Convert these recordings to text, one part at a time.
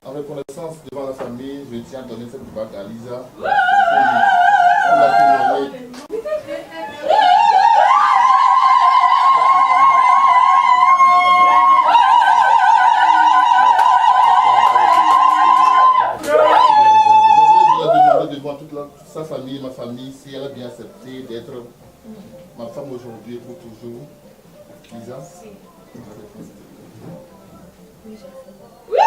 En reconnaissance devant la famille, je tiens à donner cette bague à Lisa pour la témoigner. Devant toute sa famille, ma famille, si elle a bien accepté d'être ma femme aujourd'hui et pour toujours. Lisa? Oui,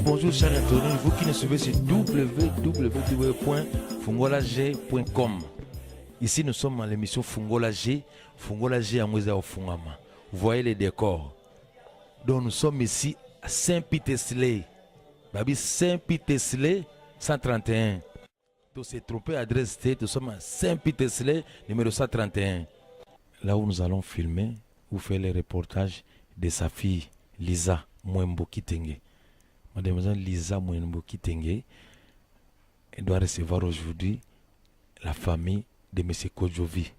Bonjour chers internautes, vous qui nous suivez sur www.fungolag.com. Ici nous sommes à l'émission Fungola G à Mweza Ofungama. Vous voyez les décors. Donc nous sommes ici à Saint-Peter-Sley. Babi Saint-Peter-Sley 131. Donc c'est trompé adresse T, nous sommes à Saint-Peter-Sley numéro 131. Là où nous allons filmer ou faire les reportages de sa fille Lisa Mwembo Kitenge. Mademoiselle Lisa Mwembo Kitenge doit recevoir aujourd'hui la famille de M. Kodjovi.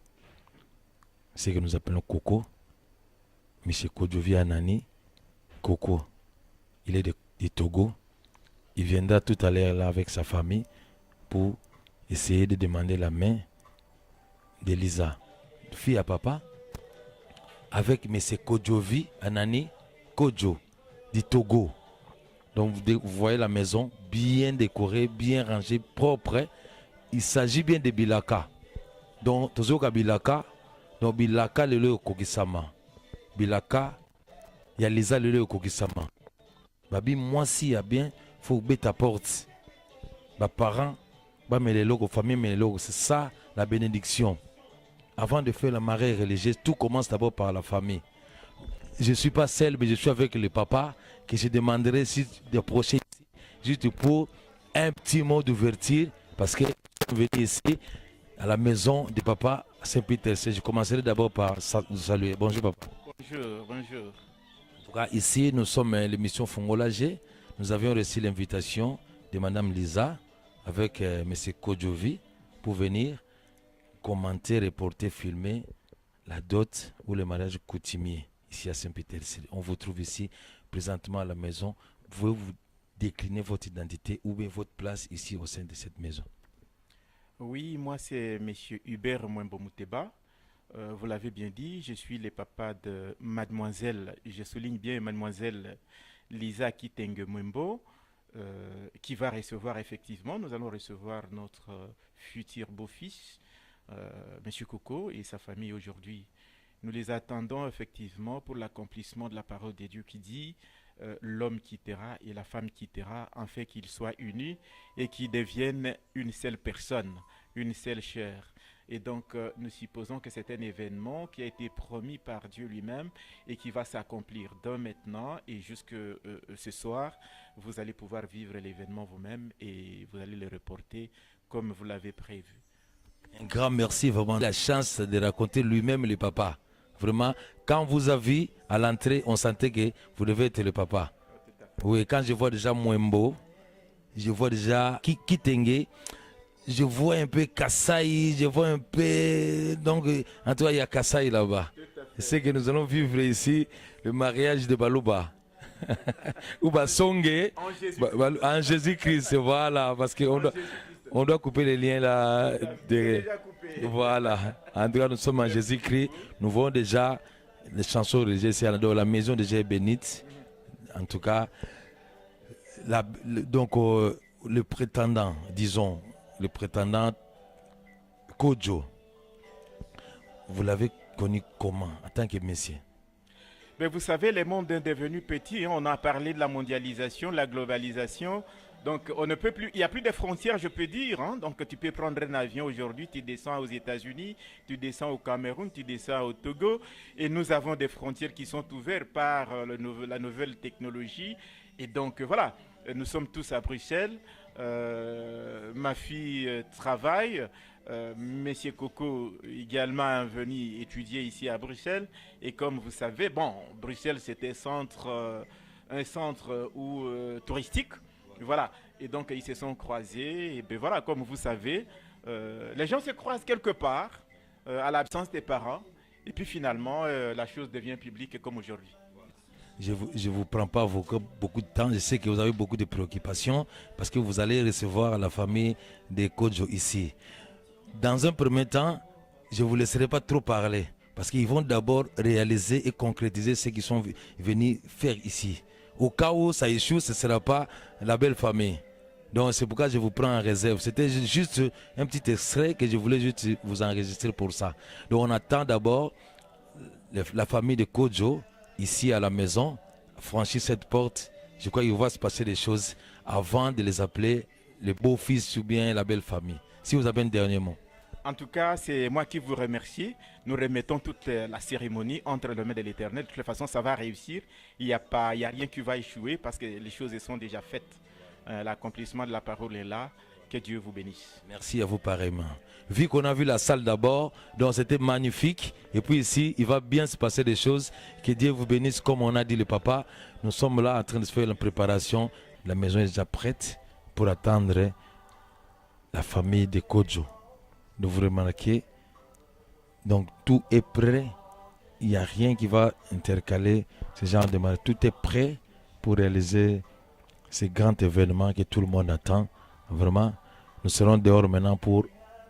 C'est ce que nous appelons Coco. M. Kodjovi Anani, Coco. Il est de Togo. Il viendra tout à l'heure là avec sa famille pour essayer de demander la main de Lisa, fille à papa, avec M. Kodjovi Anani Kodjo du Togo. Donc vous voyez la maison bien décorée, bien rangée, propre. Il s'agit bien de Bilaka. Donc Tozoka Bilaka, donc Bilaka le lieu Kokisama. Bilaka, il y a Lisa le lieu Kokisama. Babi moi si y a bien, faut que ta porte. Mes parents, mes logos, famille, mes logos, c'est ça la bénédiction. Avant de faire la mariage religieuse, tout commence d'abord par la famille. Je ne suis pas seul, mais je suis avec le papa que je demanderai si d'approcher ici, juste pour un petit mot d'ouverture, parce que je suis venu ici à la maison de papa Saint-Peter. Je commencerai d'abord par vous saluer. Bonjour papa. Bonjour, bonjour. En tout cas, ici, nous sommes à l'émission Fungola G. Nous avions reçu l'invitation de Madame Lisa avec M. Kodjovi pour venir commenter, reporter, filmer la dot ou le mariage coutumier ici à Saint-Peter. On vous trouve ici présentement à la maison. Pouvez-vous décliner votre identité ou bien votre place ici au sein de cette maison? Oui, moi c'est M. Hubert Mwembo Mouteba. Vous l'avez bien dit, je suis le papa de mademoiselle, je souligne bien mademoiselle Lisa Kitenge Mwembo, qui va recevoir effectivement, nous allons recevoir notre futur beau-fils, M. Coco et sa famille aujourd'hui. Nous les attendons effectivement pour l'accomplissement de la parole de Dieu qui dit l'homme quittera et la femme quittera, afin qu'ils soient unis et qu'ils deviennent une seule personne, une seule chair. Et donc nous supposons que c'est un événement qui a été promis par Dieu lui-même et qui va s'accomplir dès maintenant et jusque ce soir. Vous allez pouvoir vivre l'événement vous-même et vous allez le reporter comme vous l'avez prévu. Un grand merci, vraiment la chance de raconter lui-même le papa. Vraiment, quand vous avez vu à l'entrée, on sentait que vous devez être le papa. Oui, quand je vois déjà Mwembo, je vois déjà Kitenge, je vois un peu Kassai, je vois un peu... Donc, en tout cas, il y a Kassai là-bas. C'est que nous allons vivre ici le mariage de Balouba. Ou Basongue, en Jésus-Christ, voilà, parce qu'on doit couper les liens là. Voilà, en tout cas, nous sommes en Jésus-Christ. Nous voyons déjà les chansons religieuses. La maison déjà est bénite. En tout cas, le prétendant, disons, le prétendant Kodjo, vous l'avez connu comment en tant que messier? Mais vous savez, le monde est devenu petit, hein. On a parlé de la mondialisation, de la globalisation. Donc, on ne peut plus, il n'y a plus de frontières, je peux dire, hein. Donc, tu peux prendre un avion aujourd'hui, tu descends aux États-Unis, tu descends au Cameroun, tu descends au Togo. Et nous avons des frontières qui sont ouvertes par la nouvelle technologie. Et donc, voilà, nous sommes tous à Bruxelles. Ma fille travaille. Monsieur Coco également est venu étudier ici à Bruxelles. Et comme vous savez, bon, Bruxelles c'était un centre touristique. Voilà. Et donc ils se sont croisés. Et ben voilà, comme vous savez, les gens se croisent quelque part à l'absence des parents. Et puis finalement, la chose devient publique comme aujourd'hui. Je ne vous prends pas beaucoup de temps. Je sais que vous avez beaucoup de préoccupations parce que vous allez recevoir la famille des Kodjo ici. Dans un premier temps, je ne vous laisserai pas trop parler parce qu'ils vont d'abord réaliser et concrétiser ce qu'ils sont venus faire ici. Au cas où ça échoue, ce ne sera pas la belle famille. Donc c'est pourquoi je vous prends en réserve. C'était juste un petit extrait que je voulais juste vous enregistrer pour ça. Donc on attend d'abord la famille de Kodjo ici à la maison, franchir cette porte. Je crois qu'il va se passer des choses avant de les appeler le beau-fils ou bien la belle famille. Si vous avez un dernier mot. En tout cas, c'est moi qui vous remercie. Nous remettons toute la cérémonie entre les mains de l'Éternel. De toute façon, ça va réussir. Il n'y a rien qui va échouer parce que les choses sont déjà faites. L'accomplissement de la parole est là. Que Dieu vous bénisse. Merci à vous pareillement. Vu qu'on a vu la salle d'abord, donc c'était magnifique. Et puis ici, il va bien se passer des choses. Que Dieu vous bénisse, comme on a dit le papa. Nous sommes là en train de faire la préparation. La maison est déjà prête pour attendre la famille de Kodjo. De vous remarquer, donc tout est prêt. Il n'y a rien qui va intercaler ce genre de mariage. Tout est prêt pour réaliser ce grand événement que tout le monde attend. Vraiment, nous serons dehors maintenant pour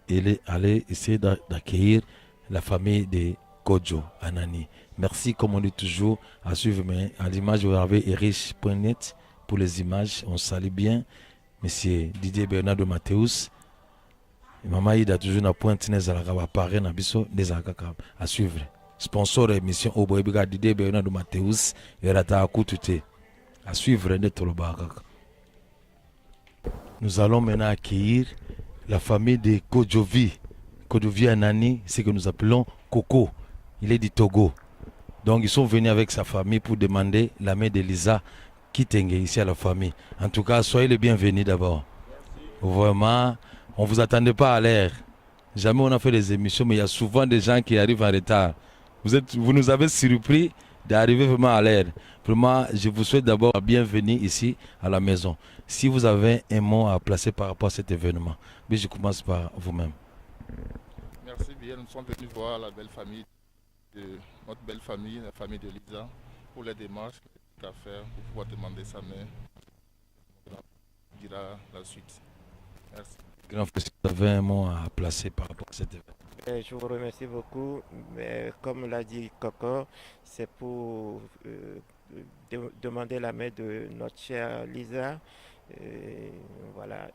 aller essayer d'accueillir la famille de Kodjo Anani. Merci, comme on dit toujours, à suivre. Mais à l'image, vous avez erich.net pour les images. On salue bien Monsieur Didier Bernardo Mathéus. Maman Ida toujours na pointe nezalaka ba parrain na biso nezalaka à suivre. Sponsor émission Oboyebiga Didier Bernardo Mathéus erata akutute à suivre ne tolobaka. Nous allons maintenant accueillir la famille de Kodjovi Anani, ce que nous appelons Coco. Il est du Togo. Donc ils sont venus avec sa famille pour demander la main de Lisa Kitenge ici à la famille. En tout cas, soyez les bienvenus d'abord. Vraiment. On ne vous attendait pas à l'air. Jamais on a fait des émissions, mais il y a souvent des gens qui arrivent en retard. Vous nous avez surpris d'arriver vraiment à l'air. Vraiment, je vous souhaite d'abord la bienvenue ici à la maison. Si vous avez un mot à placer par rapport à cet événement, mais je commence par vous-même. Merci bien. Nous sommes venus voir la belle famille, notre belle famille, la famille de Lisa, pour les démarches à faire pour pouvoir demander sa main. On dira la suite. Merci. Grand frère, si vous avez un mot à placer par rapport à cet événement. Je vous remercie beaucoup. Mais comme l'a dit Coco, c'est pour demander la main de notre chère Lisa. Voilà.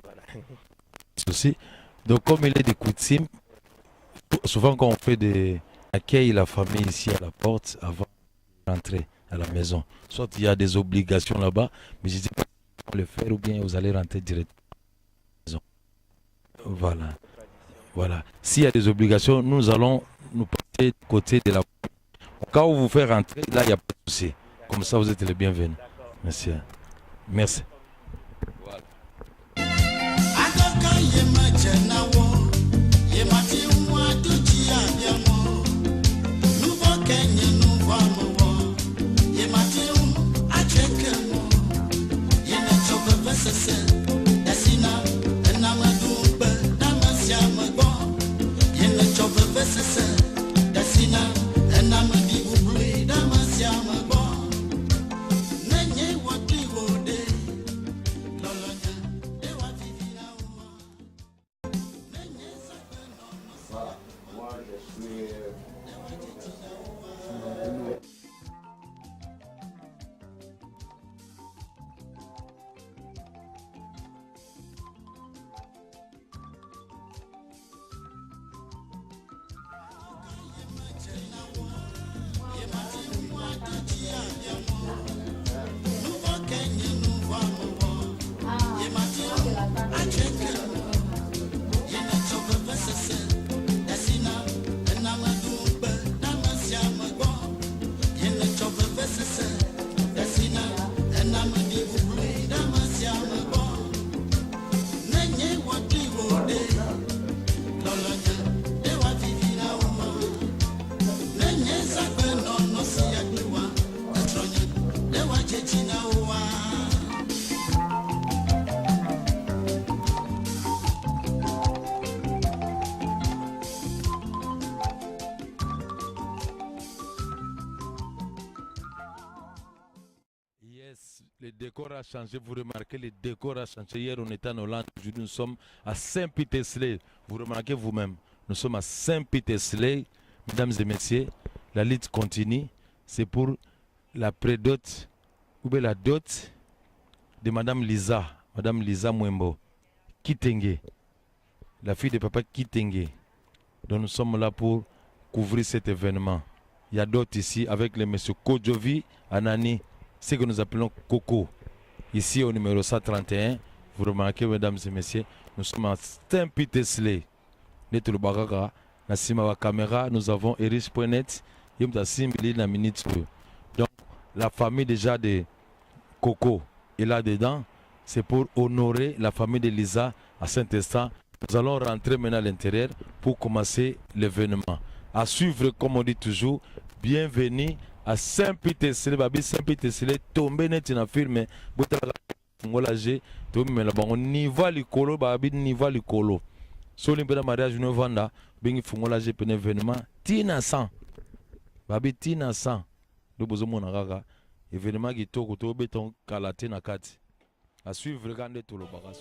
Voilà. Aussi. Donc, comme il est de coutume, souvent quand on fait accueille la famille ici à la porte avant de rentrer à la maison. Soit il y a des obligations là-bas, mais je ne sais pas le faire ou bien vous allez rentrer directement à la maison. Voilà. S'il y a des obligations, nous allons nous passer du côté de la... Au cas où vous faites rentrer, là, il n'y a pas de souci. Comme ça, vous êtes les bienvenus. Merci. Merci. Voilà. Le décor a changé, vous remarquez, le décor a changé. Hier, on était en Hollande, aujourd'hui, nous sommes à Saint-Peter-Slay. Vous remarquez vous-même, nous sommes à Saint-Peter-Slay. Mesdames et messieurs, la liste continue. C'est pour la prédote, ou bien la dot de Madame Lisa Mwembo, Kitenge, la fille de papa Kitenge. Donc nous sommes là pour couvrir cet événement. Il y a d'autres ici avec le monsieur Kojovi Anani, ce que nous appelons Coco. Ici au numéro 131, vous remarquez mesdames et messieurs, nous sommes à Saint-Peter-Slay. La caméra, nous avons Erich.net, donc la famille déjà de Coco est là-dedans. C'est pour honorer la famille de Lisa à Saint-Estan. Nous allons rentrer maintenant à l'intérieur pour commencer l'événement. À suivre, comme on dit toujours, bienvenue à Saint-Peter-Slay. Saint-Peter-Slay, tombé net dans film. On niveau likolo, babi niveau likolo. So limpeda mariage no vanda, bengi fungola je pene événement. Tina 100. Babi tina 100. Do bozo mona kaka. Événement qui toko to beton kalate na kati. À suivre, regardez tout le bas.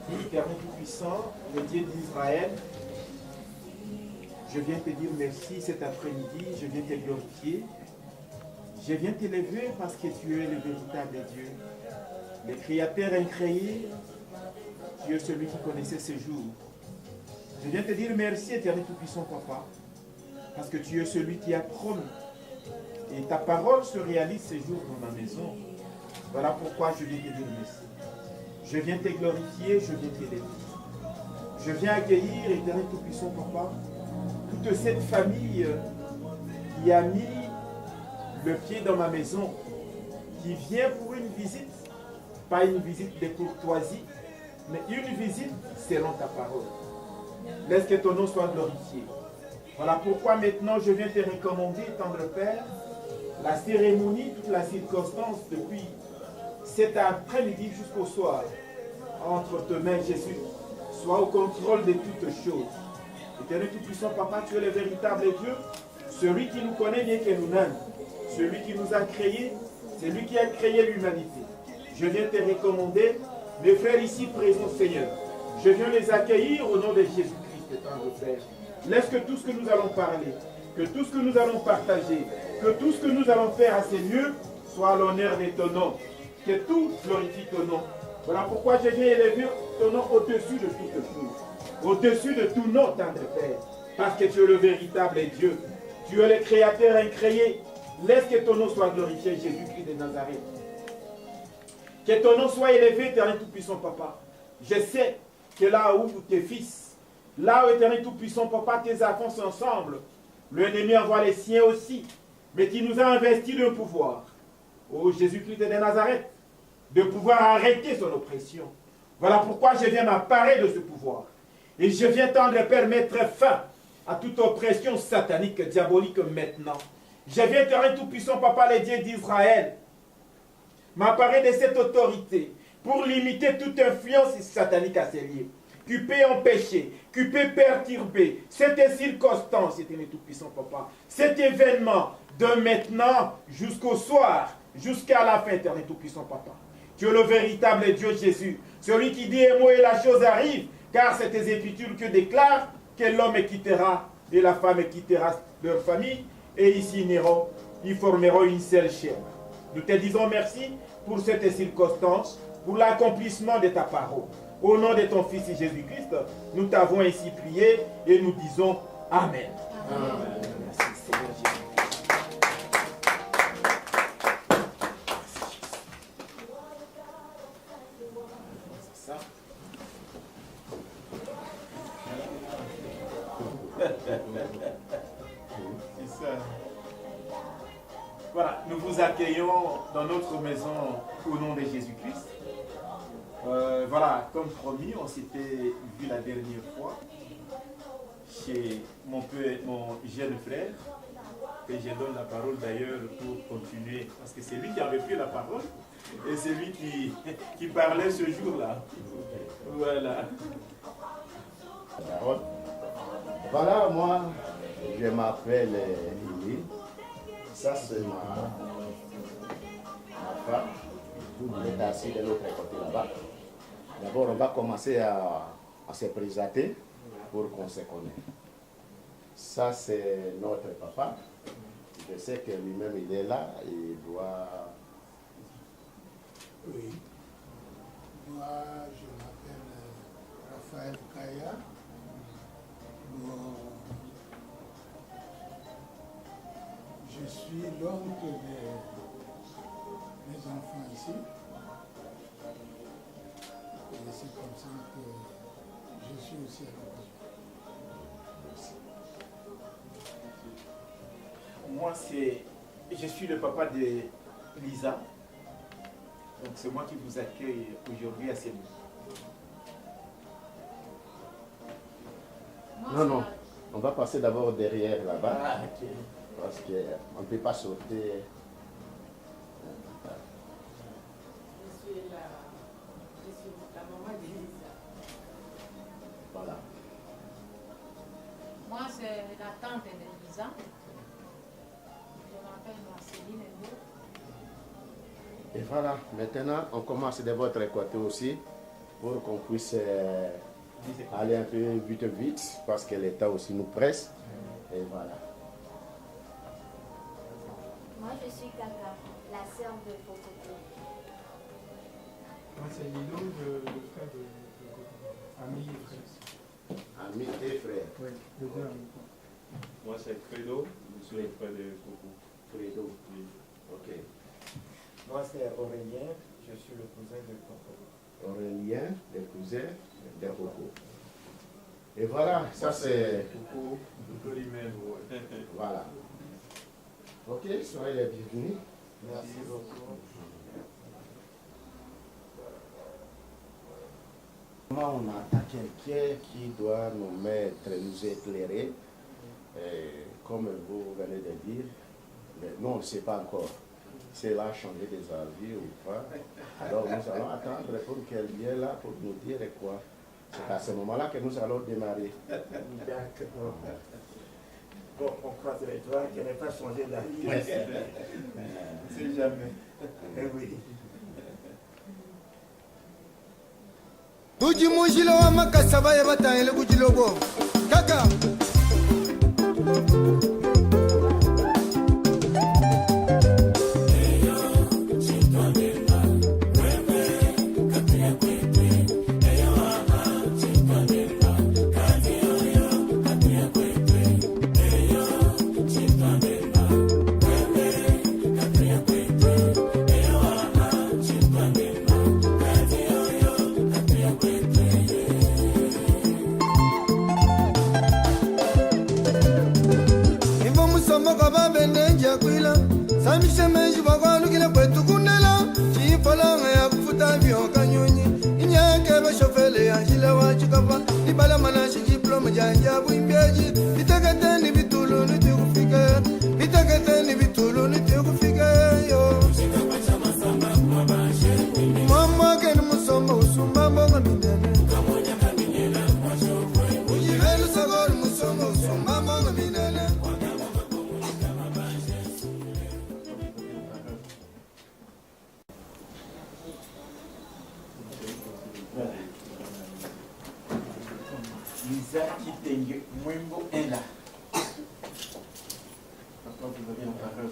Éternel Tout-Puissant, le Dieu d'Israël, je viens te dire merci cet après-midi, je viens te glorifier, je viens t'élever parce que tu es le véritable Dieu, le Créateur incréé, tu es celui qui connaissait ces jours. Je viens te dire merci, Éternel Tout-Puissant, Papa, parce que tu es celui qui a promis, et ta parole se réalise ces jours dans ma maison. Voilà pourquoi je viens te dire merci. Je viens te glorifier, je viens t'élever. Je viens accueillir, Éternel Tout-Puissant, Papa, toute cette famille qui a mis le pied dans ma maison, qui vient pour une visite, pas une visite de courtoisie, mais une visite selon ta parole. Laisse que ton nom soit glorifié. Voilà pourquoi maintenant je viens te recommander, tendre Père, la cérémonie, toute la circonstance depuis cet après-midi jusqu'au soir. Entre tes mains, Jésus, sois au contrôle de toutes choses. Éternel Tout-Puissant, Papa, tu es le véritable Dieu, celui qui nous connaît bien que nous n'aime, celui qui nous a créés, c'est lui qui a créé l'humanité. Je viens te recommander mes frères ici présents, Seigneur. Je viens les accueillir au nom de Jésus-Christ, tendre Père. Laisse que tout ce que nous allons parler, que tout ce que nous allons partager, que tout ce que nous allons faire à ces lieux soit à l'honneur de ton nom. Que tout glorifie ton nom. Voilà pourquoi je viens élever ton nom au-dessus de toutes choses. Au-dessus de tout nom, tendre Père. Parce que tu es le véritable Dieu. Tu es le Créateur incréé. Laisse que ton nom soit glorifié, Jésus-Christ de Nazareth. Que ton nom soit élevé, Éternel Tout-Puissant, Papa. Je sais que là où tes fils, là où Éternel Tout-Puissant, Papa, tes enfants sont ensemble, l'ennemi envoie les siens aussi. Mais tu nous as investis d'un pouvoir. Oh Jésus-Christ de Nazareth, de pouvoir arrêter son oppression. Voilà pourquoi je viens m'emparer de ce pouvoir. Et je viens tendre, Père, mettre fin à toute oppression satanique, diabolique maintenant. Je viens, Éternel Tout-Puissant, Papa, les dieux d'Israël, m'emparer de cette autorité pour limiter toute influence satanique à ces lieux, qui peut empêcher, qui peut perturber cette circonstance, Éternel Tout-Puissant, Papa, cet événement de maintenant jusqu'au soir, jusqu'à la fin, Éternel Tout-Puissant, Papa. Tu es le véritable Dieu Jésus, celui qui dit un mot et la chose arrive, car c'est tes Écritures que déclarent que l'homme quittera et la femme quittera leur famille, et ils s'uniront, ils formeront une seule chair. Nous te disons merci pour cette circonstance, pour l'accomplissement de ta parole. Au nom de ton Fils Jésus-Christ, nous t'avons ainsi prié et nous disons Amen. Amen. Merci Seigneur Jésus. Voilà, nous vous accueillons dans notre maison au nom de Jésus-Christ. Voilà, comme promis, on s'était vu la dernière fois chez mon jeune frère, que je donne la parole d'ailleurs pour continuer, parce que c'est lui qui avait pris la parole et c'est lui qui parlait ce jour-là. Voilà. Voilà, moi, je m'appelle Lily. Ça, c'est ma femme. Elle est assise de l'autre côté là-bas. D'abord, on va commencer à se présenter pour qu'on se connaisse. Ça, c'est notre papa. Je sais que lui-même, il est là. Il doit... Oui. Moi, je m'appelle Raphaël Kaya. Je suis l'oncle de mes enfants ici. Et c'est comme ça que je suis aussi à la maison. Moi, je suis le papa de Lisa. Donc c'est moi qui vous accueille aujourd'hui à Séville. Non, on va passer d'abord derrière là-bas. Ah, ok. Parce qu'on ne peut pas sauter. Je suis la maman de Lisa. Voilà. Moi, c'est la tante de Lisa. Je m'appelle Marceline Endo. Et voilà, maintenant, on commence de votre côté aussi pour qu'on puisse aller un peu vite parce que l'État aussi nous presse. Et voilà. Moi, je suis Kaka, la sœur de Pocoto. Moi, c'est Lilo, le frère de Coco. Ami et frère. Amis et frères. Oui, les deux amis. Moi, c'est Credo, je suis le frère de Coco. Fredo. Oui. Ok. Moi, c'est Aurélien, je suis le cousin de Coco. Aurélien, le cousin de Coco. Et voilà, ça c'est... Voilà. Voilà. Ok, soyez les bienvenus. Merci beaucoup. Comment on attend quelqu'un qui doit nous mettre, nous éclairer, comme vous venez de dire, mais nous on ne sait pas encore si elle a changé des avis ou pas. Alors nous allons attendre pour qu'elle vienne là pour nous dire quoi. C'est à ce moment-là que nous allons démarrer. D'accord. Bon, on croise les doigts qu'elle n'ait pas changé d'avis. Si jamais. Eh oui. Ujimujilo wa makasaba ya batangele kujilogo. Kaka. Samisha menji bagwanukile kwetu kunela chipalanga ya kufuta vyoka nyonyi inyakelo shofele yanjile wachikapa ibala manashi diploma janja bwimbeji bitakateni bitulu nitikufika bitakateni bitulu nitikufika yo mama keni musoma usumba mbonga mindene ujivelu sagori musoma usumba mbonga mindene. Lisa Kitenge Mwembo Enda. Papa, vous avez la parole.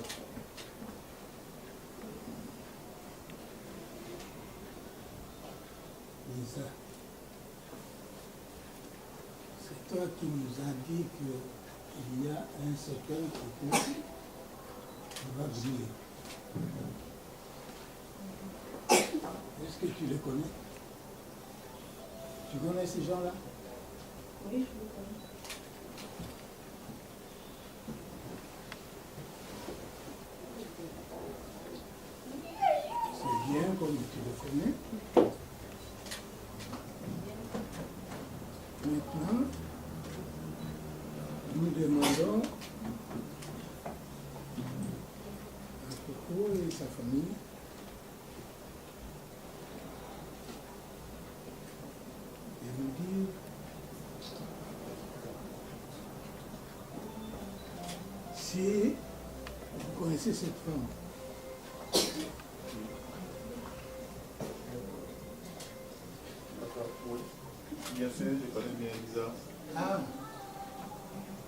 Lisa, c'est toi qui nous as dit qu'il y a un certain couple qui va venir. Est-ce que tu les connais? Tu connais ces gens-là? Oui, je le connais. C'est bien comme tu le connais. Maintenant, nous demandons à Coco et sa famille de nous dire si vous connaissez cette femme. D'accord, oui. Bien sûr, je connais bien Lisa. Ah,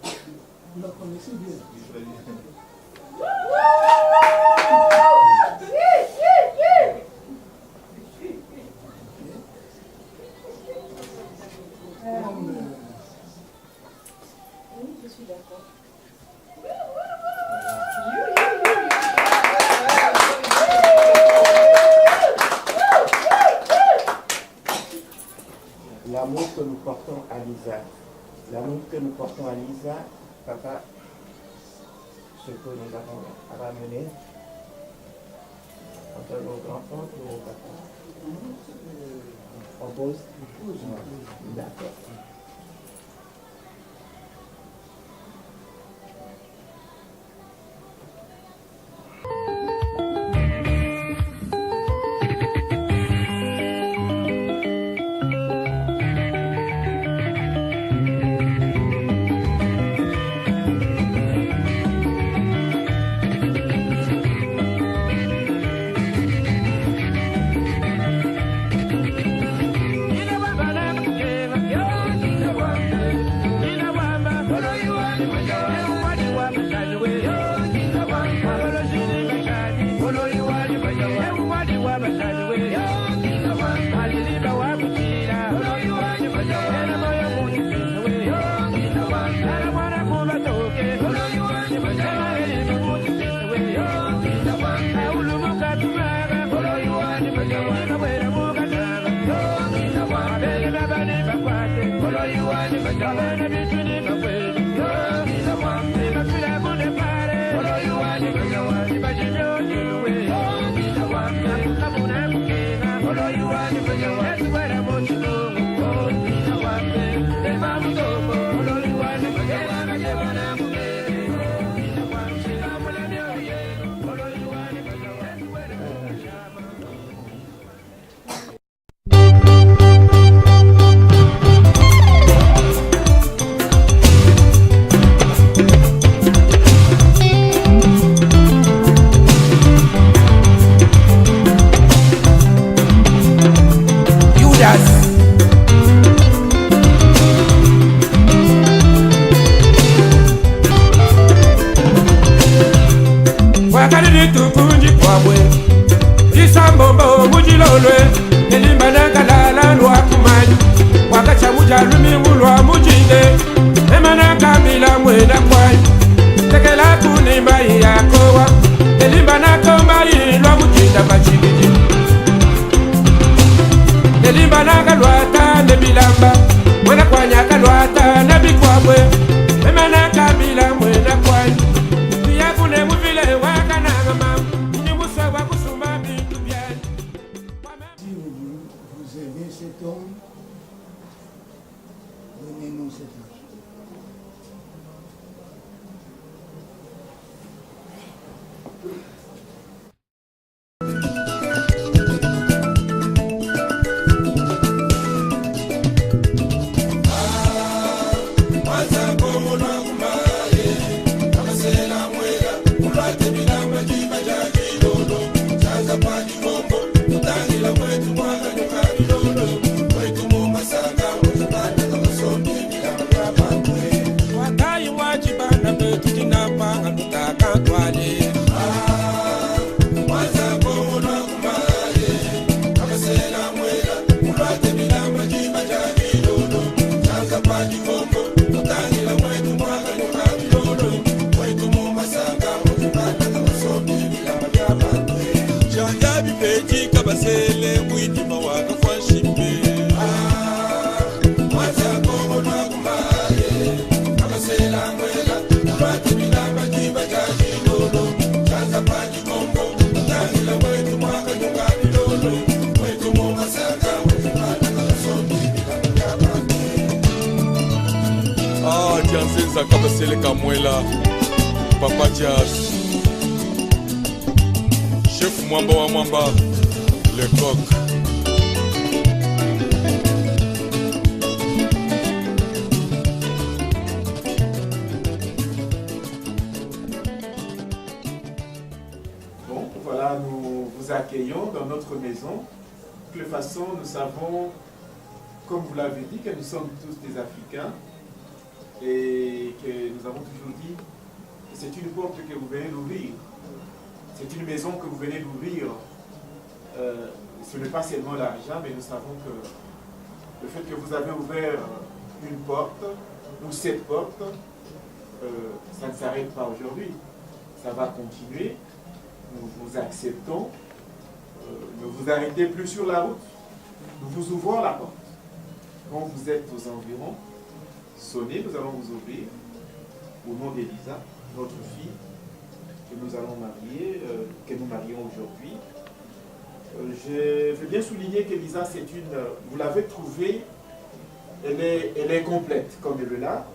vous la connaissez bien. Oui, très bien. Comme, Oui, je suis d'accord. L'amour que nous portons à Lisa, l'amour que nous portons à Lisa, papa, ce que nous avons ramené entre nos grands-parents et nos papas. On pose. D'accord. Yo Papa Jazz, Chef Mwamba wa Mwamba, le coq. Bon, voilà, nous vous accueillons dans notre maison. De toute façon, nous savons, comme vous l'avez dit, que nous sommes tous des Africains et que nous avons toujours dit que c'est une porte que vous venez d'ouvrir. C'est une maison que vous venez d'ouvrir. Ce n'est pas seulement l'argent, mais nous savons que le fait que vous avez ouvert une porte, ou cette porte, ça ne s'arrête pas aujourd'hui. Ça va continuer. Nous vous acceptons. Ne vous arrêtez plus sur la route. Nous vous ouvrons la porte. Quand vous êtes aux environs, sonnez, nous allons vous ouvrir. Au nom d'Elisa, notre fille, que nous allons marier, que nous marions aujourd'hui. Je veux bien souligner qu'Elisa, c'est une... Vous l'avez trouvée, elle est complète, comme elle est là.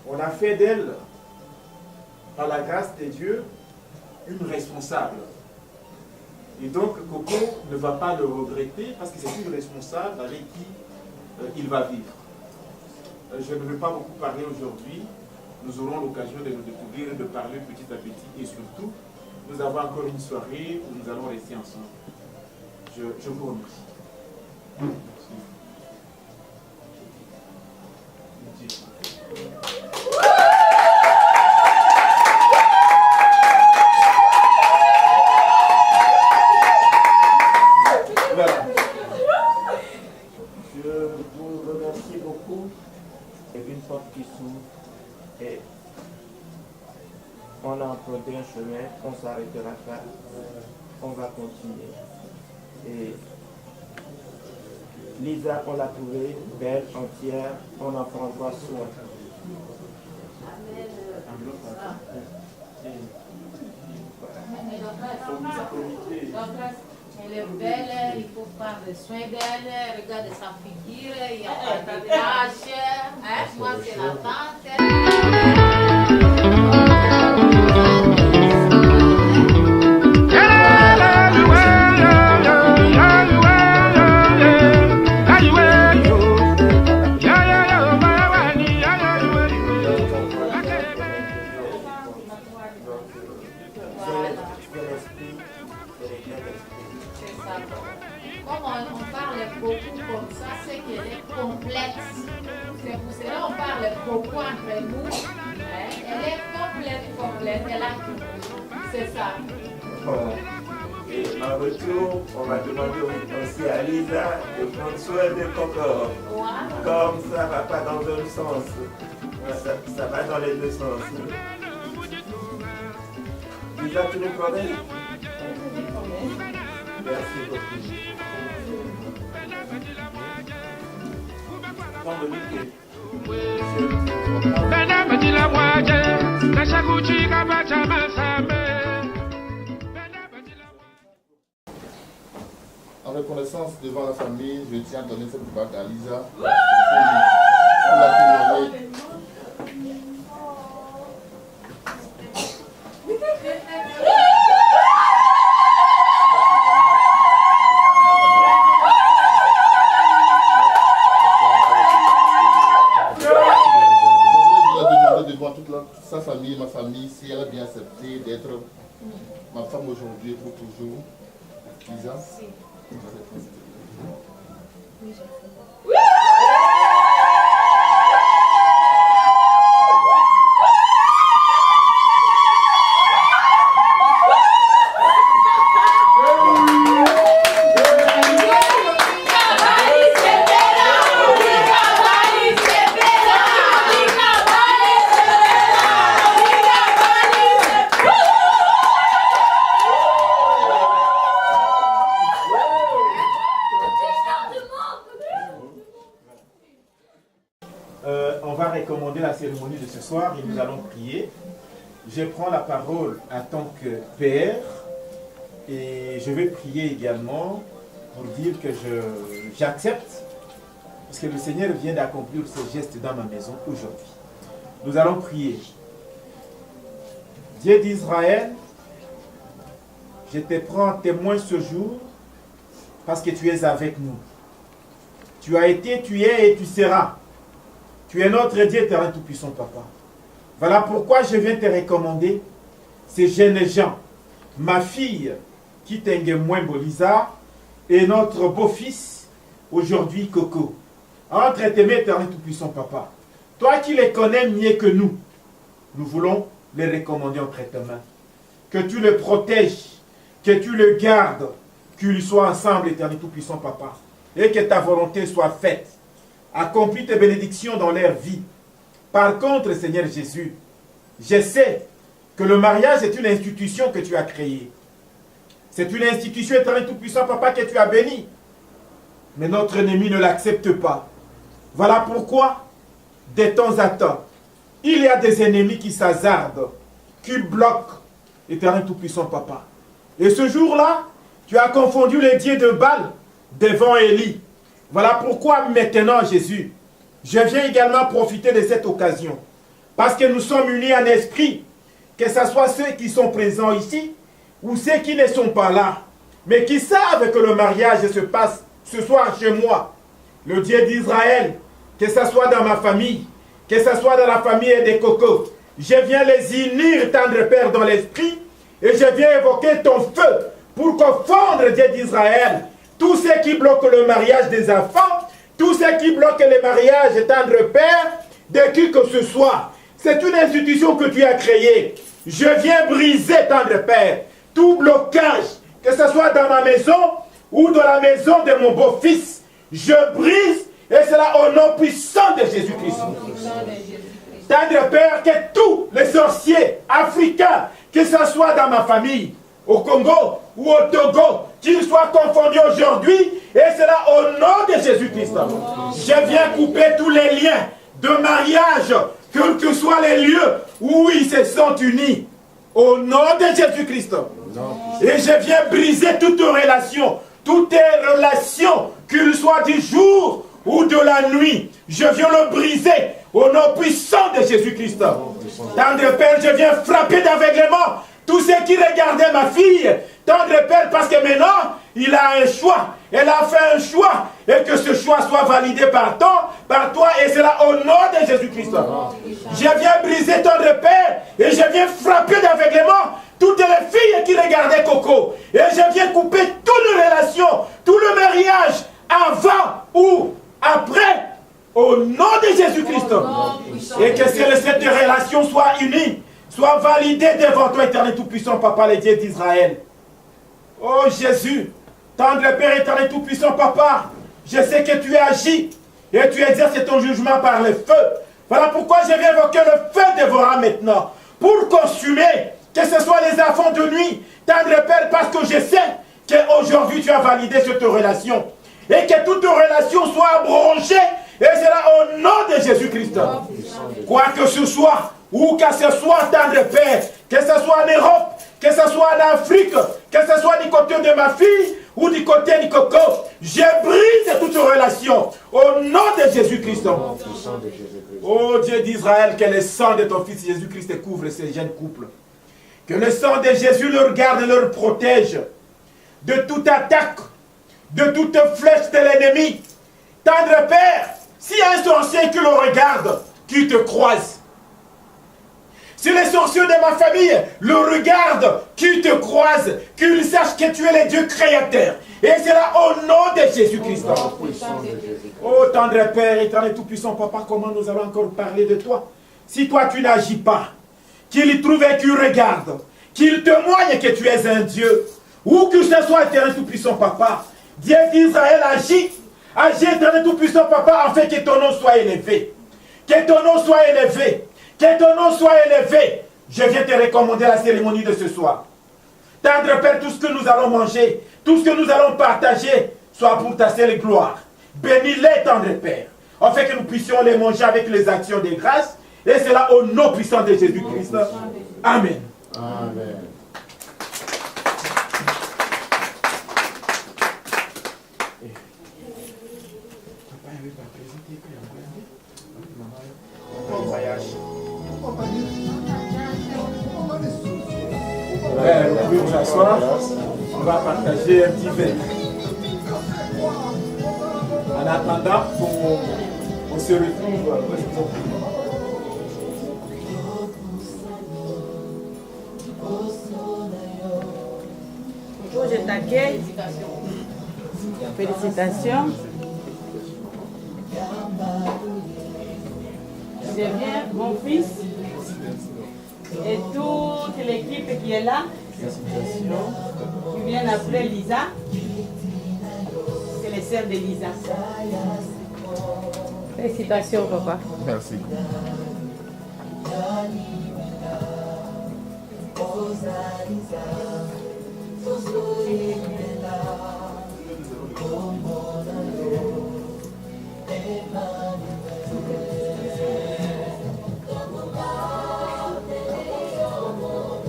On a fait d'elle, par la grâce de Dieu, une responsable. Et donc, Coco ne va pas le regretter parce que c'est une responsable avec qui il va vivre. Je ne vais pas beaucoup parler aujourd'hui. Nous aurons l'occasion de nous découvrir et de parler petit à petit. Et surtout, nous avons encore une soirée où nous allons rester ensemble. Je vous remercie. Merci. Voilà. Je vous remercie beaucoup. C'est une porte qui s'ouvre et on a emprunté un chemin, on ne s'arrêtera pas, on va continuer. Et Lisa, on l'a trouvée belle, entière, on en prendra soin. Elle est belle, il faut prendre soin d'elle, regarde sa figure, il n'y a pas de taches. Hein? Moi, c'est la tante. Comme on parle beaucoup comme ça, c'est qu'elle est complexe. C'est pour cela qu'on parle beaucoup entre nous. Hein? Elle est complète, elle a tout. C'est ça. Voilà. Et en retour, on va demander aussi à Lisa de prendre soin de Coco. Comme ça ne va pas dans le même sens. Ça va dans les deux sens. Lisa, tu nous connais? Merci beaucoup. En reconnaissance devant la famille, je tiens à donner cette bague à Lisa pour la témoigner. Sa famille, ma famille, si elle a bien accepté d'être ma femme aujourd'hui et pour toujours. Lisa. On va recommander la cérémonie de ce soir et nous allons prier. Je prends la parole en tant que père et je vais prier également pour dire que j'accepte parce que le Seigneur vient d'accomplir ce geste dans ma maison aujourd'hui. Nous allons prier. Dieu d'Israël, je te prends témoin ce jour parce que tu es avec nous. Tu as été, tu es et tu seras. Tu es notre Dieu éternel tout-puissant, Papa. Voilà pourquoi je viens te recommander ces jeunes gens. Ma fille, qui t'engue moins Lisa, et notre beau-fils, aujourd'hui Coco. Entre tes mains, éternel tout-puissant, Papa. Toi qui les connais mieux que nous, nous voulons les recommander entre tes mains. Que tu les protèges, que tu les gardes, qu'ils soient ensemble, éternel tout-puissant, Papa. Et que ta volonté soit faite. Accomplis tes bénédictions dans leur vie. Par contre, Seigneur Jésus, je sais que le mariage est une institution que tu as créée. C'est une institution éternelle tout-puissant, Papa, que tu as bénie. Mais notre ennemi ne l'accepte pas. Voilà pourquoi, de temps à temps, il y a des ennemis qui s'hasardent, qui bloquent, éternel tout-puissant, Papa. Et ce jour-là, tu as confondu les dieux de Baal devant Élie. Voilà pourquoi maintenant, Jésus, je viens également profiter de cette occasion. Parce que nous sommes unis en esprit, que ce soit ceux qui sont présents ici, ou ceux qui ne sont pas là, mais qui savent que le mariage se passe ce soir chez moi. Le Dieu d'Israël, que ce soit dans ma famille, que ce soit dans la famille des Cocos, je viens les unir, tendre Père, dans l'esprit, et je viens évoquer ton feu pour confondre, Dieu d'Israël, tous ceux qui bloquent le mariage des enfants, tous ceux qui bloquent le mariage, tendre Père, de qui que ce soit. C'est une institution que tu as créée. Je viens briser, tendre Père, tout blocage, que ce soit dans ma maison ou dans la maison de mon beau-fils. Je brise, et cela au nom puissant de Jésus-Christ. Tendre Père, que tous les sorciers africains, que ce soit dans ma famille, au Congo ou au Togo, qu'ils soient confondus aujourd'hui Et c'est là au nom de Jésus-Christ. Je viens couper tous les liens de mariage, quels que soient les lieux où ils se sont unis. Au nom de Jésus-Christ. Et je viens briser toute relation, toutes relations, qu'il soit du jour ou de la nuit. Je viens le briser au nom puissant de Jésus-Christ. Tendre Père, je viens frapper d'aveuglement tous ceux qui regardaient ma fille. Tendre Père, parce que maintenant, il a un choix. Elle a fait un choix. Et que ce choix soit validé par toi. Et c'est là au nom de Jésus-Christ. Je viens briser Tendre Père. Et je viens frapper d'aveuglement toutes les filles qui regardaient Coco. Et je viens couper toutes les relations, tout le mariage, avant ou après, au nom de Jésus-Christ. Et que cette relation soit unie, soit validée devant toi, éternel tout-puissant, Papa, le Dieu d'Israël. Oh Jésus, tendre Père éternel tout-puissant, Papa, je sais que tu agis et tu exerces ton jugement par le feu. Voilà pourquoi je viens évoquer le feu dévorant maintenant, pour consumer, que ce soit les enfants de nuit, tendre Père, parce que je sais qu'aujourd'hui tu as validé cette relation. Et que toute relation soit abrogée. Et c'est là au nom de Jésus-Christ. Quoi que ce soit, où que ce soit, tendre Père, que ce soit en Europe, que ce soit en Afrique, que ce soit du côté de ma fille ou du côté du Coco, je brise toute relation au nom de Jésus-Christ. Oh Dieu d'Israël, que le sang de ton fils Jésus-Christ couvre ces jeunes couples. Que le sang de Jésus leur garde et leur protège de toute attaque, de toute flèche de l'ennemi. Tendre Père, s'il y a un sorcier qui le regarde, qui te croise. Si les sorciers de ma famille le regardent, qui te croise, qu'il sache que tu es le Dieu créateur. Et c'est là au nom de Jésus-Christ. Oh tendre Père, éternel tout-puissant, Papa, comment nous allons encore parler de toi? Si toi tu n'agis pas, qu'il trouve et qu'il regarde, qu'il témoigne que tu es un Dieu, où que ce soit, éternel tout-puissant, Papa, Dieu d'Israël agit, éternel tout-puissant, Papa, afin que ton nom soit élevé. Que ton nom soit élevé. Que ton nom soit élevé. Je viens te recommander la cérémonie de ce soir. Tendre Père, tout ce que nous allons manger, tout ce que nous allons partager, soit pour ta seule gloire. Bénis-les, tendre Père, afin que nous puissions les manger avec les actions de grâce. Et cela au nom puissant de Jésus-Christ. Amen. Amen. Vous pouvez vous asseoir. On va partager un petit verre. En attendant qu'on se retrouve. Je t'accueille. Félicitations. Je viens, mon fils, et toute l'équipe qui est là, qui vient appeler Lisa. C'est les sœurs de Lisa. Félicitations, papa. Merci.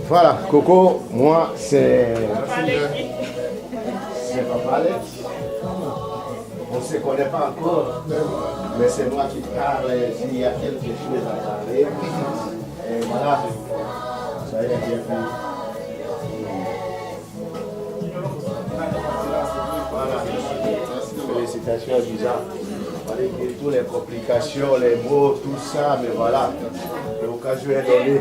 Voilà, Coco, moi c'est Papa Alex. On ne se connaît pas encore, mais c'est moi qui parle s'il y a quelque chose à parler. Et voilà, ça y est, bienvenue. Voilà, félicitations à Lisa. Fallait que toutes les complications, les mots, tout ça, mais voilà, l'occasion est donnée.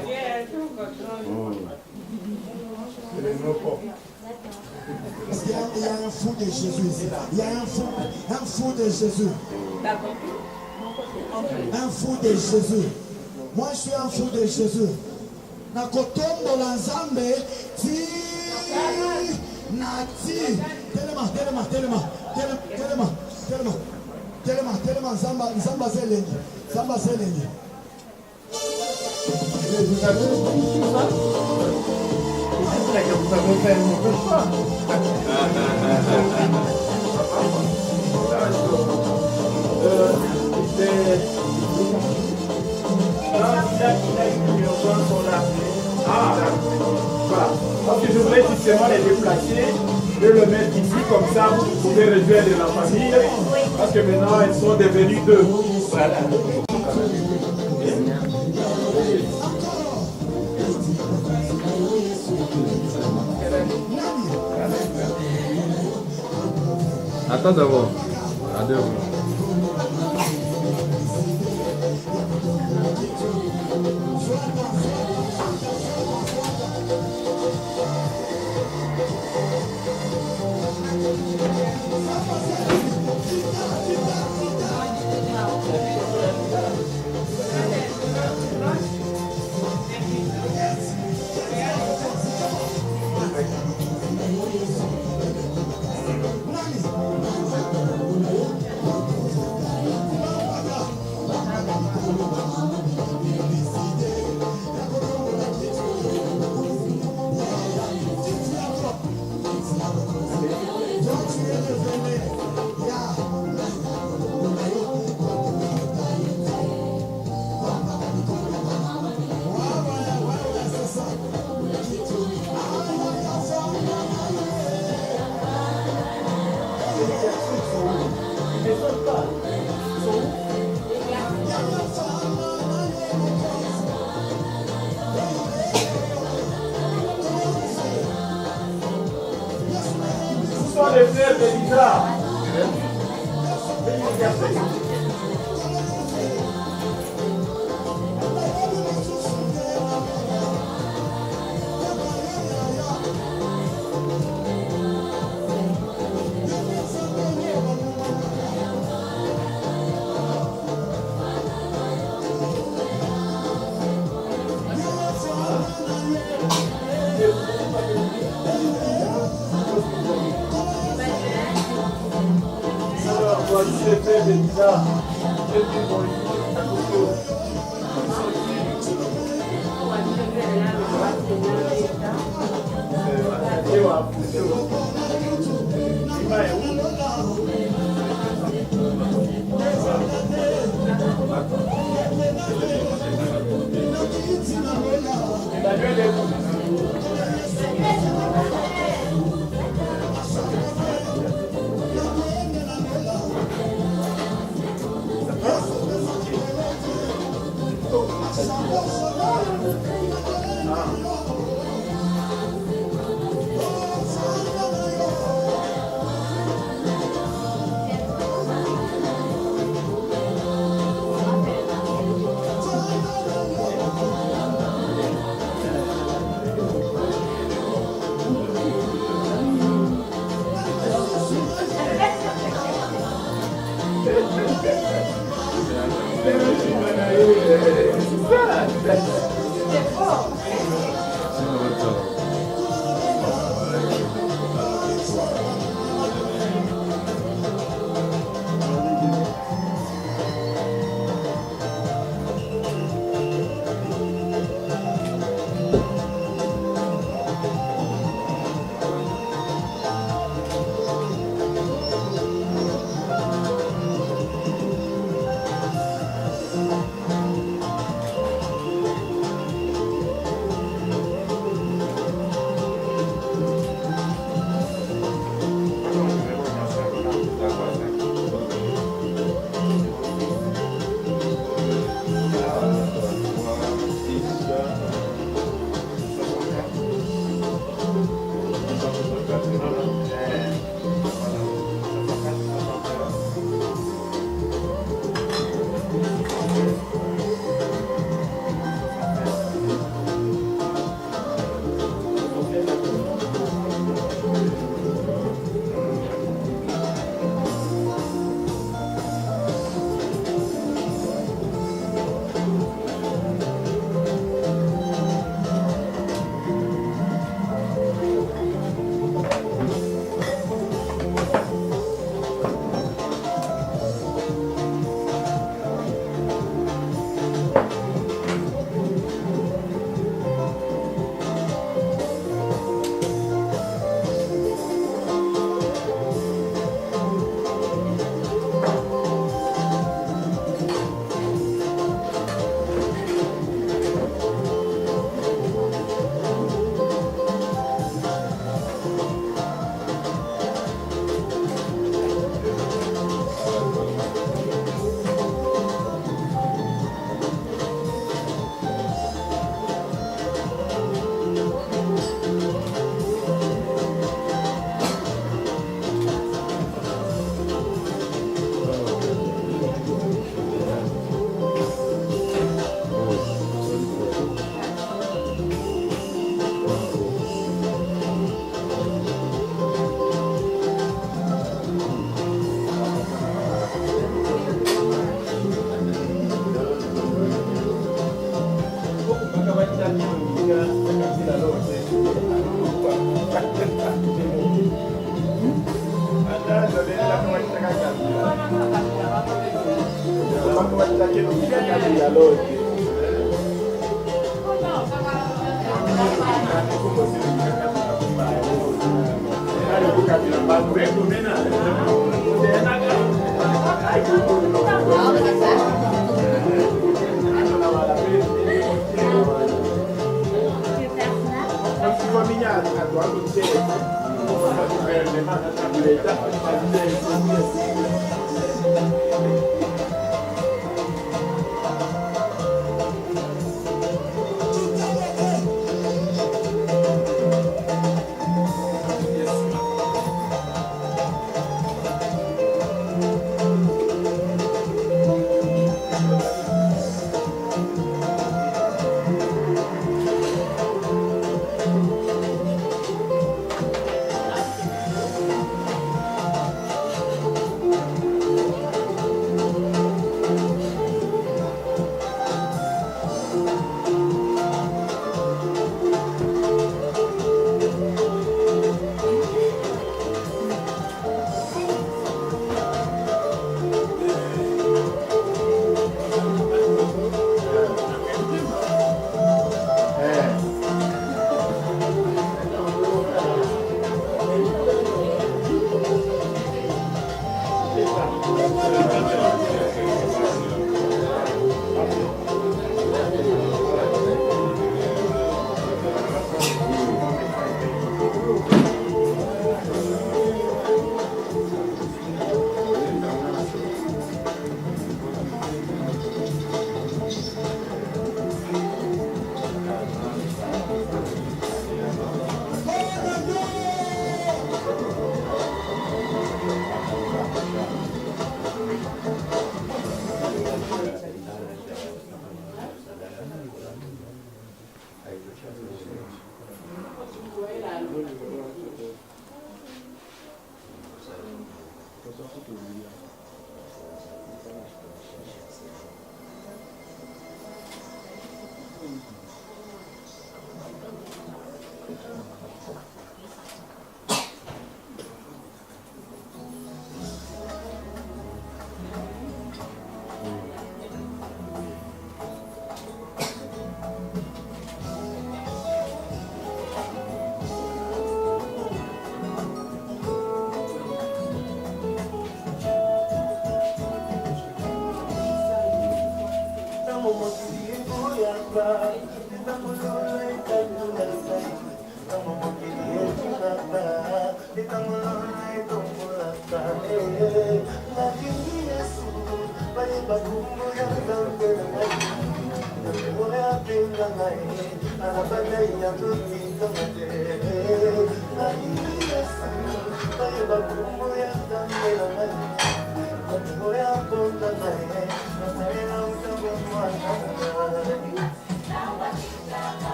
Parce qu'il y a un fou de Jésus ici. Il y a un fou de Jésus. Un fou de Jésus. Moi, je suis un fou de Jésus. Nakotombo la Nzambe ti nati. Telema Nzamba zelengi. Vous avez fait un peu seulement les déplacer et le mettre ici, comme ça vous pouvez rejoindre la famille, parce que maintenant elles sont devenues deux. Voilà. Attends d'abord. Attends. Les frères de Lisa. Voici les frères de Lisa. Et puis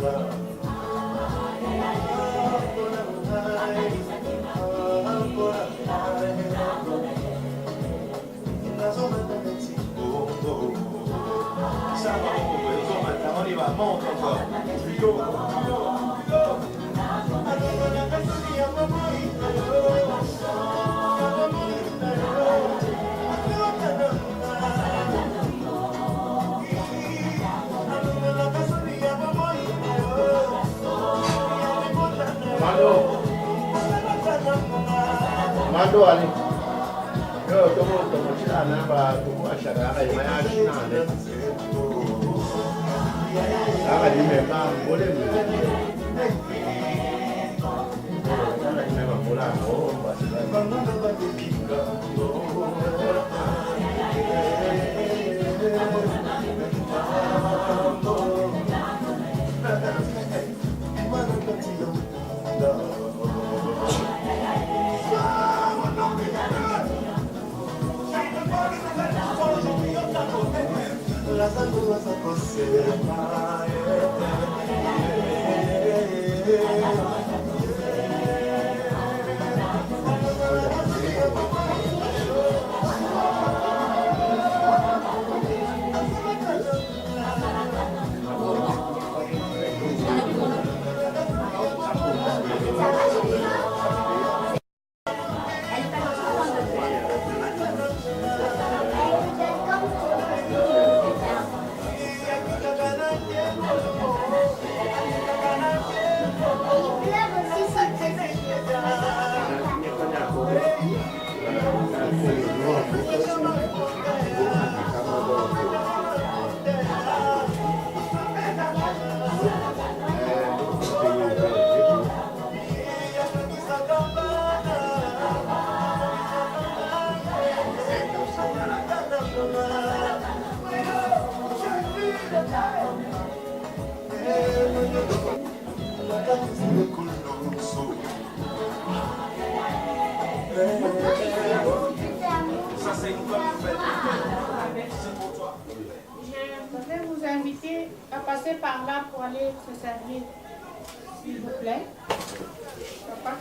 Love. Mando ali. Yo tomo chila namba tuko ashara ala imaya shina ne. Aga di me ka ngole mu. Ala di me ka bola no basi. Je vais vous inviter à passer par là pour aller se servir, s'il vous plaît. Papa.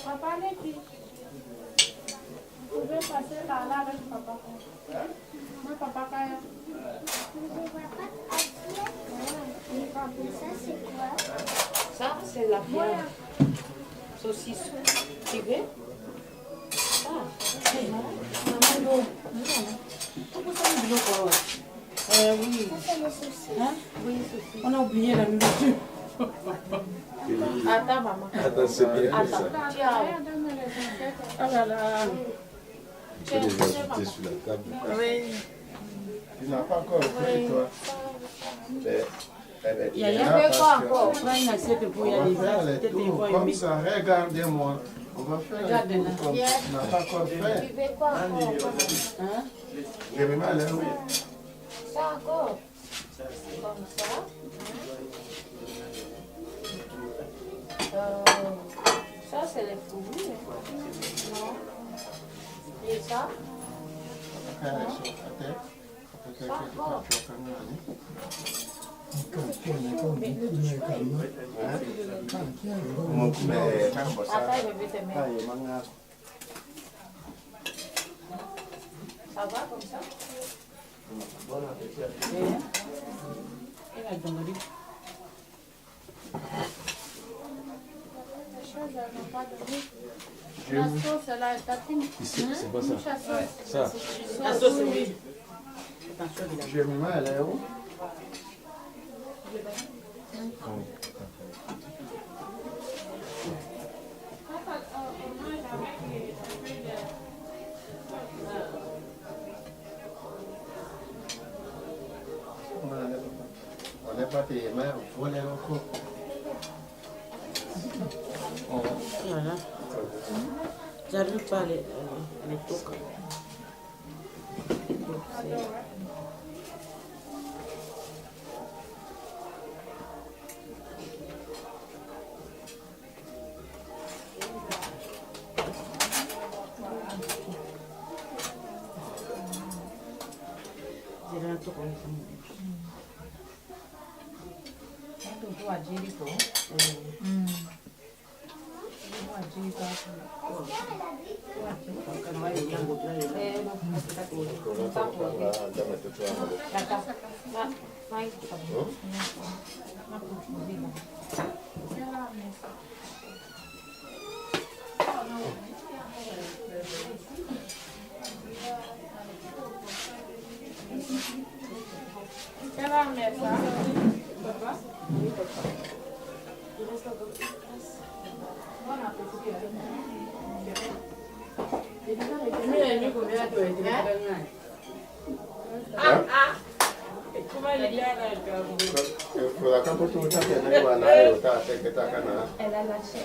Papa Lépi, vous pouvez passer par là avec papa. Moi, papa Kaya. Ça, c'est quoi? Ça, c'est la viande. Saucisson. Tu veux? Ça, c'est bon. Pourquoi ça nous dit quoi? Oui. Ça, c'est les saucisses. Hein? Oui, saucisses. On a oublié la nourriture. Attends, maman. Attends, c'est bien Attends. ça. Oh là là. Tu peux les ajouter sur la table. Oui. Tu n'as pas encore pris, toi. Il y a quoi encore? Prends une assiette pour y aller. Comme ça, regardez-moi. On va faire Regarde le là. tour comme tu n'as pas encore fait. Tu veux quoi encore? Hein? J'ai mis mal, hein, oui. Ça encore. Comme ça. Ça, c'est les fourmis. Non. Et ça? Ça encore. Ça va comme ça? Bon appétit. La sauce, là, est tatine. Ici, c'est pas ça. Ça. La sauce, oui. J'ai mis mal, hein, où? On n'est pas payé, mais il faut les locaux. Voilà. J'arrive pas à les toquer. Elle a lâché.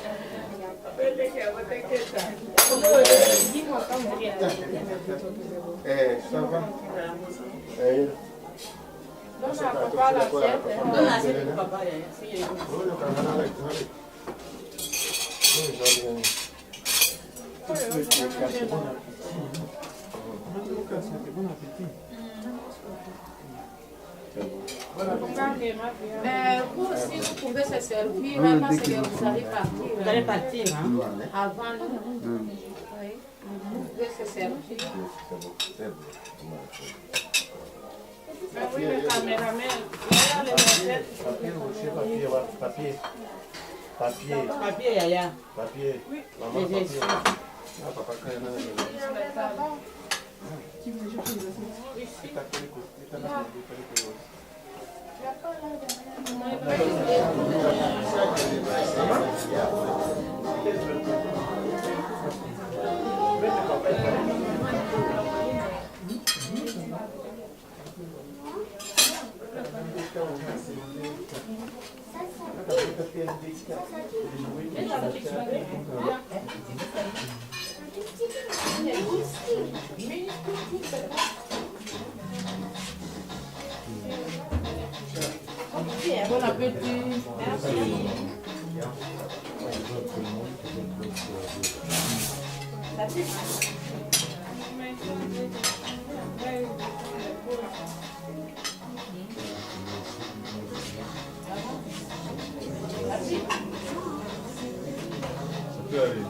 Ça va? Donne à papa l'assiette. Donne l'assiette pour papa. Bon appétit. Vous aussi, vous pouvez se servir, même parce que vous allez partir. Vous allez partir, hein? Avant nous. Oui. Vous pouvez se servir. Oui, le caméraman. Papier, Yaya. Papier. Oui. Maman, Les papier. extraits. Ah, papa, quand il y en a, Bon appétit. Merci. Ça peut aller.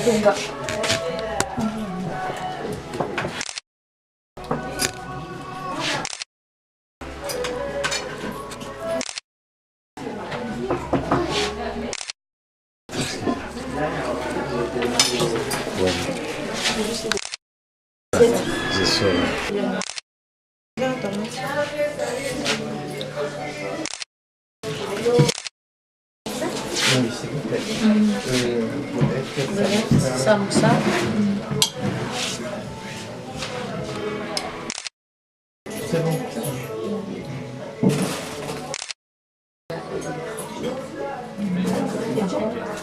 C'est ça. Oui, s'il vous plaît. Samsa. C'est bon.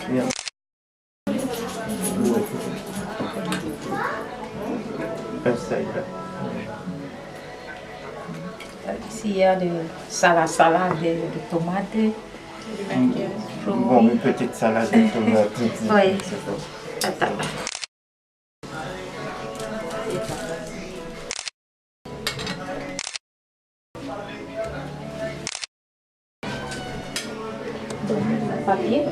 Bien. Ici, il y a de salade de tomates. Bon, une petite salade de tomates. Oui, c'est bon. Attends. Papier.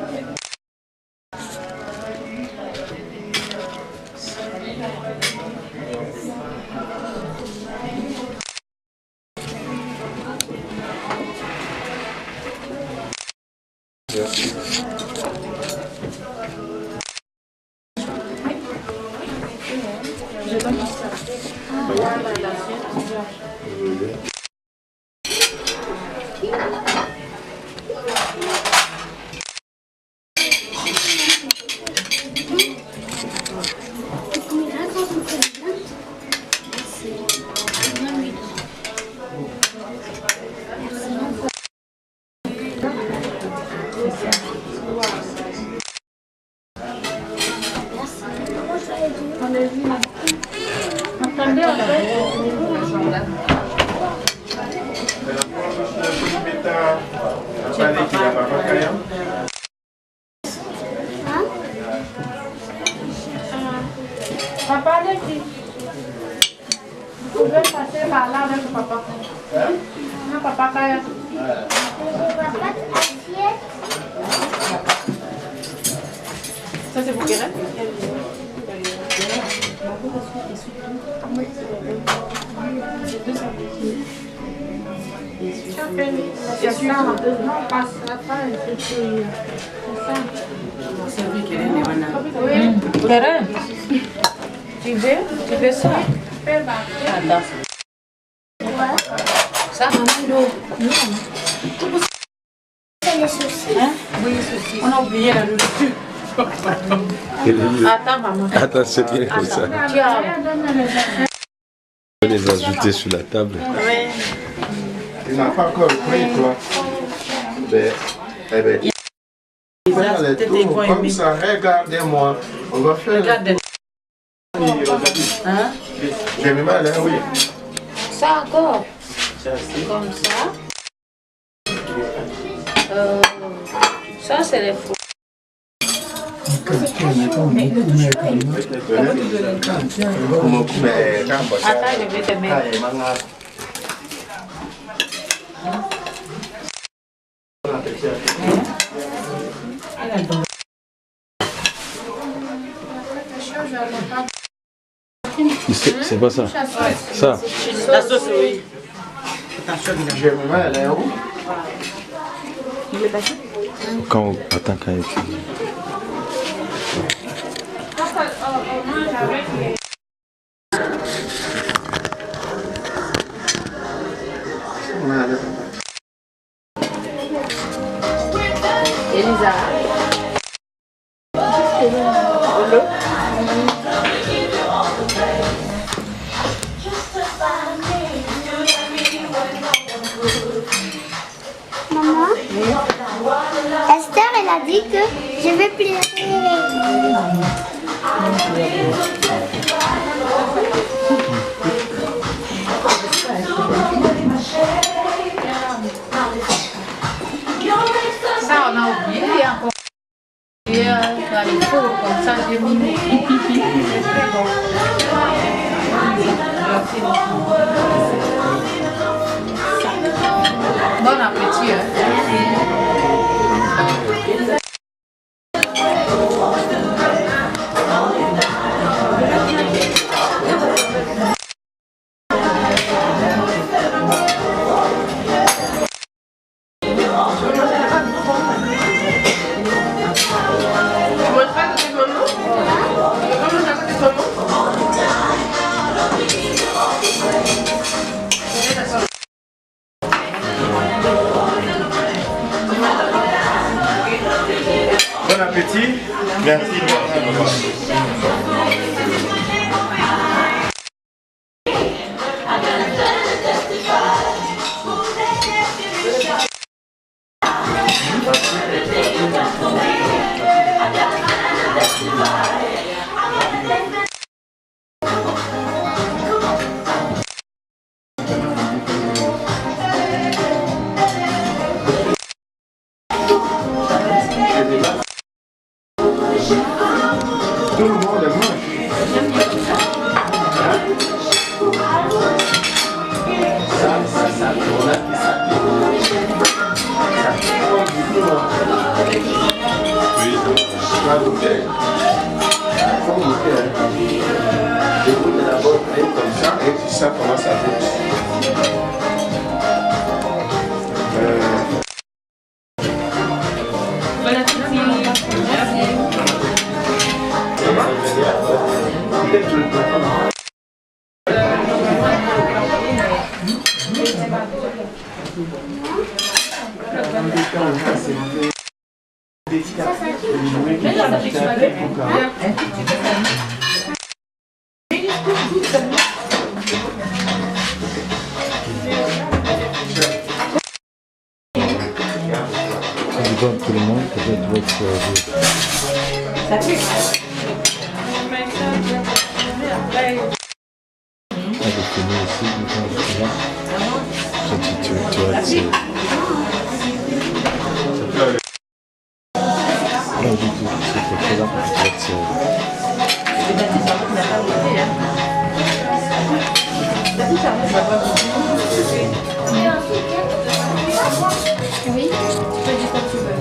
Je donne ça. On a vu là. Papa, allez-y. Vous pouvez passer par là avec papa. Non, papa, Kaya. Ça, c'est pour Keren? Keren, tu veux ça? Attends. Ça? C'est les soucis. Hein? Oui, soucis. On a oublié la nourriture. Attends, maman. Attends, c'est bien comme ça. Tu as... On va les ajouter sur la table. Oui. Il n'a pas encore pris, toi. Ben, eh ben, faire les tours comme ça, regardez-moi. On va faire Regardez. Hein? J'ai mis mal, hein, oui. Ça encore. Comme ça. Ça, c'est les fous. Attends, je vais te mettre. C'est pas ça. Ça. La sauce, oui. J'ai mis mal, hein, où? Il est passé? Quand attends, quand il Elisa. Maman, Esther, elle a dit que je vais pleurer. Ça, on a oublié encore. Et dans le four, comme ça, j'ai mis mes pipi. Bon appétit, hein. Bon appétit. Merci. Tout le monde mange. Écoute d'abord comme ça et puis ça commence à tout le monde peut-être doit être Ça fait. tenir ici, quand je suis là. Tu restes. Non, du tout, c'est pour là, tu restes. Oui, tu peux dire quand tu veux.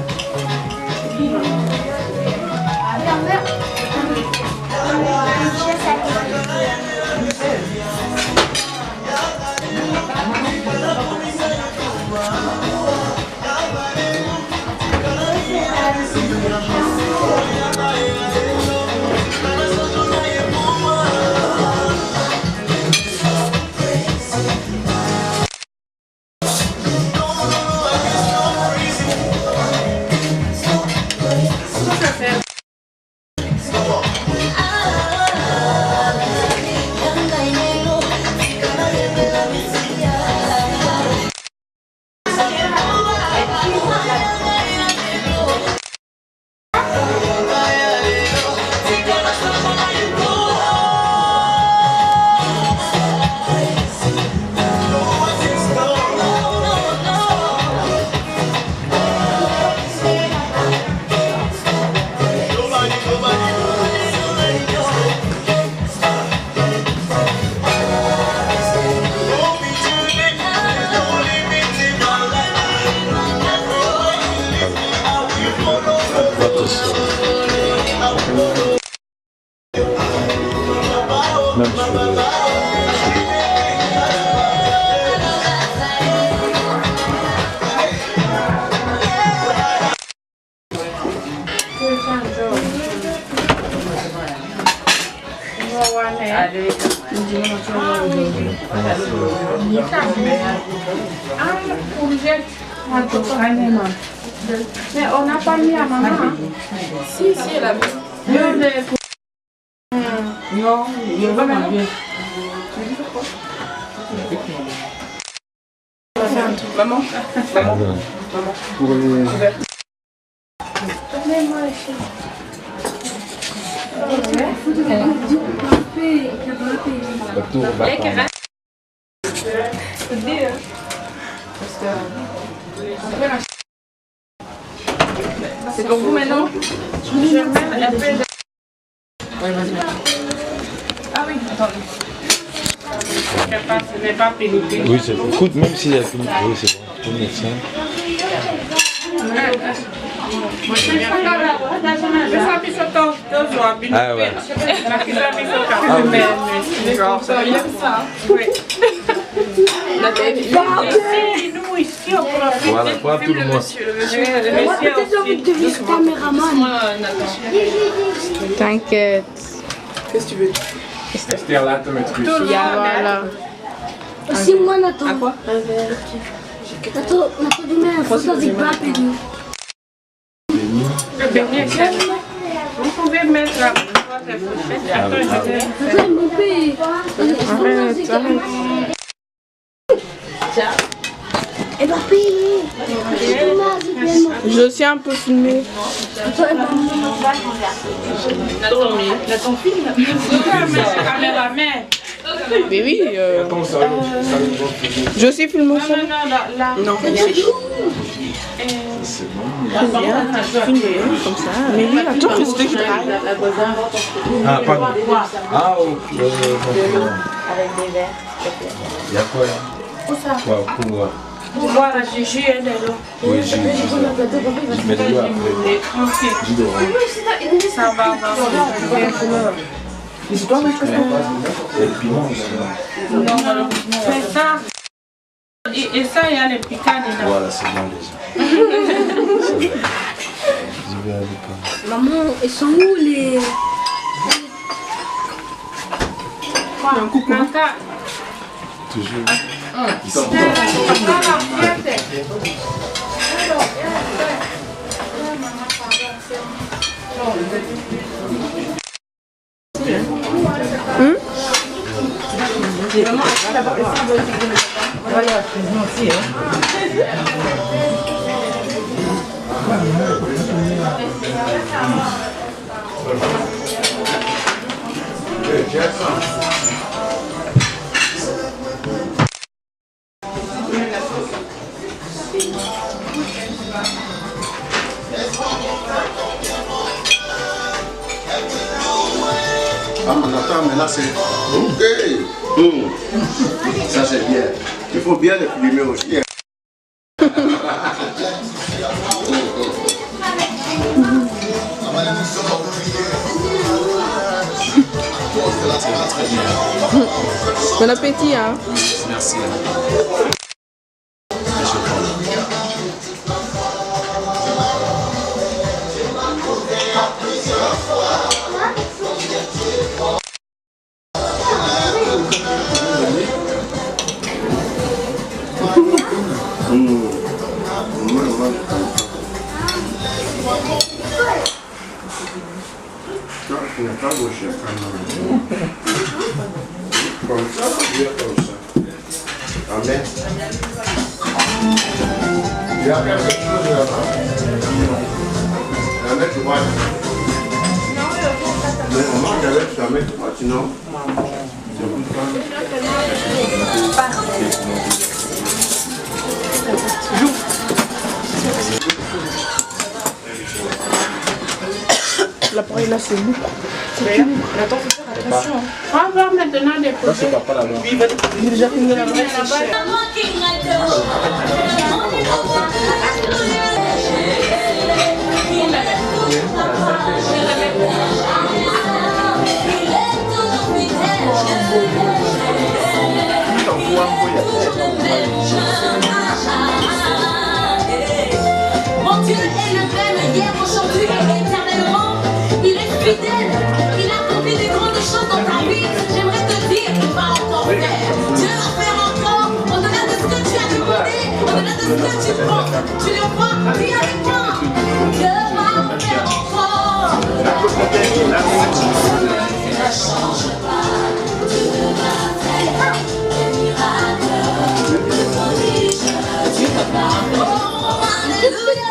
Mais on n'a pas mis à maman. Si, elle a mis. Non, il va manger. Maman. Pour les... C'est pour vous maintenant. Je mets un peu de... Ah oui, attendez. Ce n'est pas pénible. Oui, c'est bon. Écoute, même s'il y a plus... Oui, c'est bon. Je peux mettre ça. Ah ouais. Voilà, pour tout le monde. T'inquiète. Qu'est-ce que tu veux? Esther, là, te mettre Voilà. Aussi, moi, Nathan. À quoi? Nathan, demain, une photo avec Bap et nous. Vous pouvez mettre la Mon père. Et Bapé. Je suis un peu filmée. Nathan filme. Mais oui. Je suis filmée aussi. Non. C'est bon. Filmé comme ça. Mais oui, attends, je sais que je travaille. Ah, pardon. Ah, ok. Avec des verres. Il y a quoi là? Quoi, pour moi? Voir la Gigi, elle est là. Oui, je mets de l'eau après. Ça va. Et le piment, C'est ça. Et ça, il y a les piquants dedans. voilà, c'est bon déjà. C'est vrai. Je vais aller prendre. Maman, ils sont où les... Toujours. Ils sont Ah, on attend, mais là c'est... Ok. Ça c'est bien. Il faut bien le filmer aussi. Hein. Bon appétit, hein. Merci. Comme ça, bien comme ça. Amen. Il y a quelque chose là-bas. La mettre droite. Mais on mange avec la mettre droite, sinon. Ça goûte pas. L'appareil là c'est lourd. Attends, faut faire attention. On va voir maintenant des produits. C'est pas là-bas. Oui, j'ai déjà fini la vraie. Mon Dieu est le même hier, aujourd'hui et éternellement. Il est fidèle, il accomplit des grandes choses dans ta vie. J'aimerais te dire qu'il va encore faire. Dieu va faire encore, au-delà de ce que tu as demandé, au-delà de ce que tu penses. Tu le vois, dis avec moi. Dieu va faire encore. Ne change pas. Dieu va faire des miracles, des prodiges. Dieu va faire. Oh, alléluia.